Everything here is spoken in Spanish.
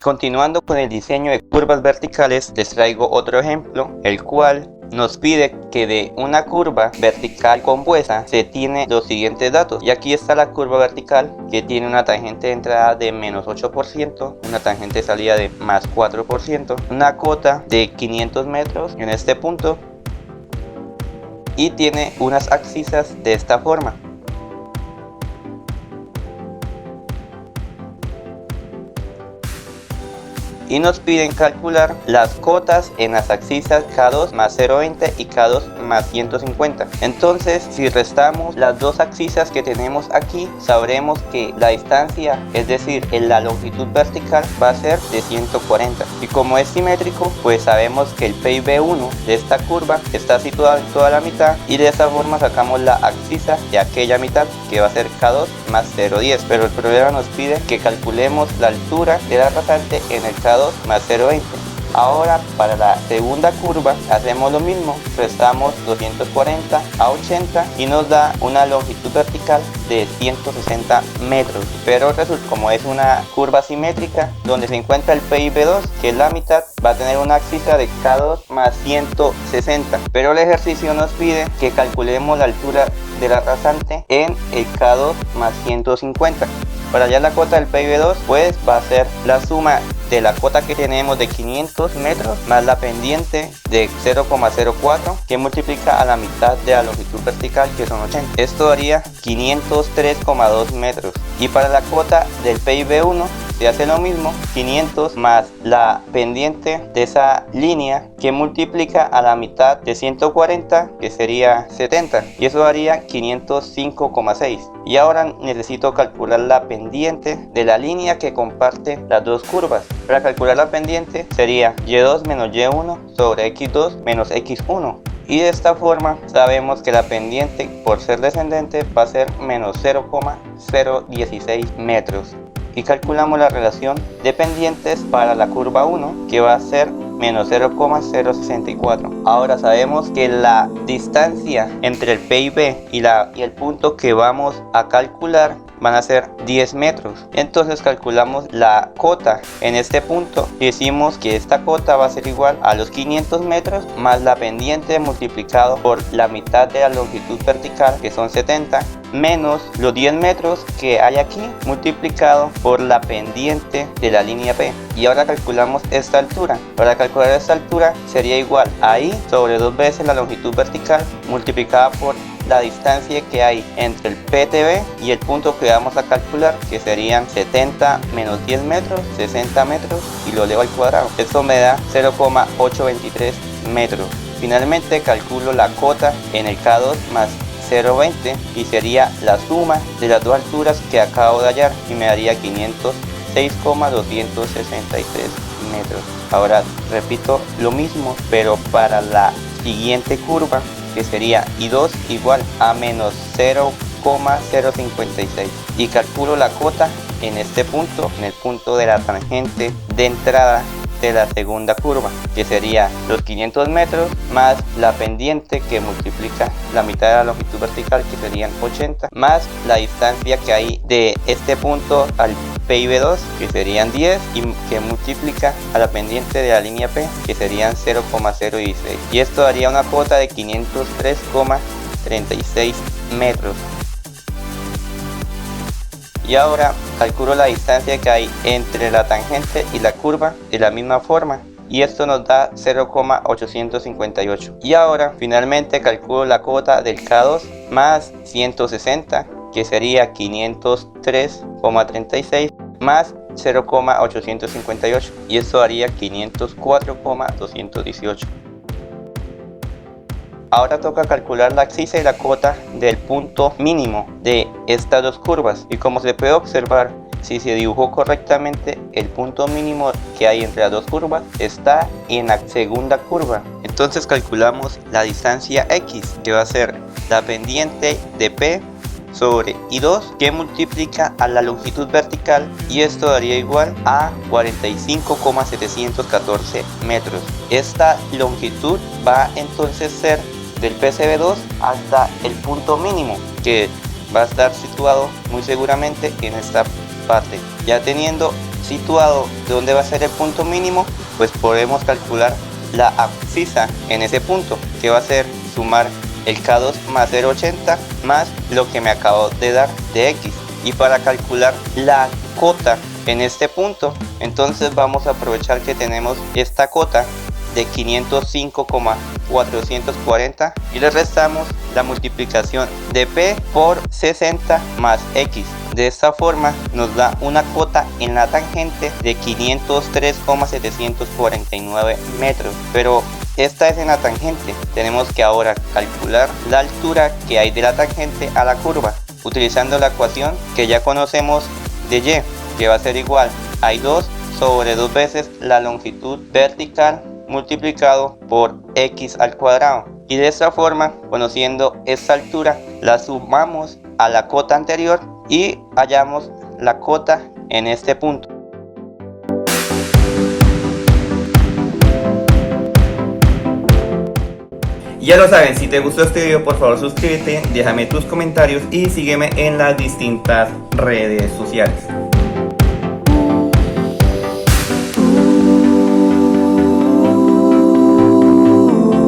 Continuando con el diseño de curvas verticales, les traigo otro ejemplo, el cual nos pide que de una curva vertical compuesta se tiene los siguientes datos. Y aquí está la curva vertical, que tiene una tangente de entrada de menos 8%, una tangente de salida de más 4%, una cota de 500 metros en este punto, y tiene unas abscisas de esta forma. Y nos piden calcular las cotas en las abscisas K2 más 0,20 y K2 más 150. Entonces, si restamos las dos abscisas que tenemos aquí, sabremos que la distancia, es decir, en la longitud vertical, va a ser de 140. Y como es simétrico, pues sabemos que el PIB1 de esta curva está situado en toda la mitad, y de esta forma sacamos la abscisa de aquella mitad, que va a ser K2 más 0,10. Pero el problema nos pide que calculemos la altura de la rasante en el K2 más 0,20. Ahora, para la segunda curva hacemos lo mismo, restamos 240 a 80 y nos da una longitud vertical de 160 metros. Pero resulta, como es una curva simétrica donde se encuentra el PIB2, que es la mitad, va a tener una abscisa de K2 más 160. Pero el ejercicio nos pide que calculemos la altura de la rasante en el K2 más 150. Para hallar la cota del PIB2, pues va a ser la suma de la cota que tenemos de 500 metros más la pendiente de 0,04, que multiplica a la mitad de la longitud vertical, que son 80. Esto daría 503,2 metros. Y para la cota del PIB1 se hace lo mismo, 500 más la pendiente de esa línea, que multiplica a la mitad de 140, que sería 70, y eso daría 505,6. Y ahora necesito calcular la pendiente de la línea que comparte las dos curvas. Para calcular la pendiente sería y2 menos y1 sobre x2 menos x1. Y de esta forma sabemos que la pendiente, por ser descendente, va a ser menos 0,016 metros. Y calculamos la relación de pendientes para la curva 1, que va a ser menos 0,064. Ahora sabemos que la distancia entre el PIB y el punto que vamos a calcular van a ser 10 metros. Entonces calculamos la cota en este punto y decimos que esta cota va a ser igual a los 500 metros más la pendiente multiplicado por la mitad de la longitud vertical, que son 70, menos los 10 metros que hay aquí multiplicado por la pendiente de la línea P. Y ahora calculamos esta altura. Para calcular esta altura sería igual a I sobre 2 veces la longitud vertical multiplicada por la distancia que hay entre el PTB y el punto que vamos a calcular, que serían 70 menos 10 metros, 60 metros, y lo elevo al cuadrado. Esto me da 0,823 metros. Finalmente calculo la cota en el K2 más 0,20 y sería la suma de las dos alturas que acabo de hallar, y me daría 506,263 metros. Ahora repito lo mismo, pero para la siguiente curva, que sería I2 igual a menos 0,056, y calculo la cota en este punto, en el punto de la tangente de entrada de la segunda curva, que sería los 500 metros más la pendiente que multiplica la mitad de la longitud vertical, que serían 80, más la distancia que hay de este punto al PIB2, que serían 10, y que multiplica a la pendiente de la línea P, que serían 0,016, y esto daría una cota de 503,36 metros. Y ahora calculo la distancia que hay entre la tangente y la curva de la misma forma, y esto nos da 0,858. Y ahora finalmente calculo la cota del K2 más 160, que sería 503,36 más 0,858, y esto daría 504,218. Ahora toca calcular la abscisa y la cota del punto mínimo de estas dos curvas, y como se puede observar, si se dibujó correctamente, el punto mínimo que hay entre las dos curvas está en la segunda curva. Entonces calculamos la distancia X, que va a ser la pendiente de P sobre I2, que multiplica a la longitud vertical, y esto daría igual a 45,714 metros. Esta longitud va entonces a ser del PCB2 hasta el punto mínimo, que va a estar situado muy seguramente en esta parte. Ya teniendo situado donde va a ser el punto mínimo, pues podemos calcular la abscisa en ese punto, que va a ser sumar el K2 más 0,80 más lo que me acabo de dar de X. Y para calcular la cota en este punto, entonces vamos a aprovechar que tenemos esta cota de 505,440 y le restamos la multiplicación de P por 60 más X. De esta forma nos da una cota en la tangente de 503,749 metros, pero esta es en la tangente. Tenemos que ahora calcular la altura que hay de la tangente a la curva utilizando la ecuación que ya conocemos de Y, que va a ser igual a I2 sobre 2 veces la longitud vertical multiplicado por X al cuadrado. Y de esta forma, conociendo esta altura, la sumamos a la cota anterior y hallamos la cota en este punto. Ya lo saben, si te gustó este video, por favor suscríbete, déjame tus comentarios y sígueme en las distintas redes sociales.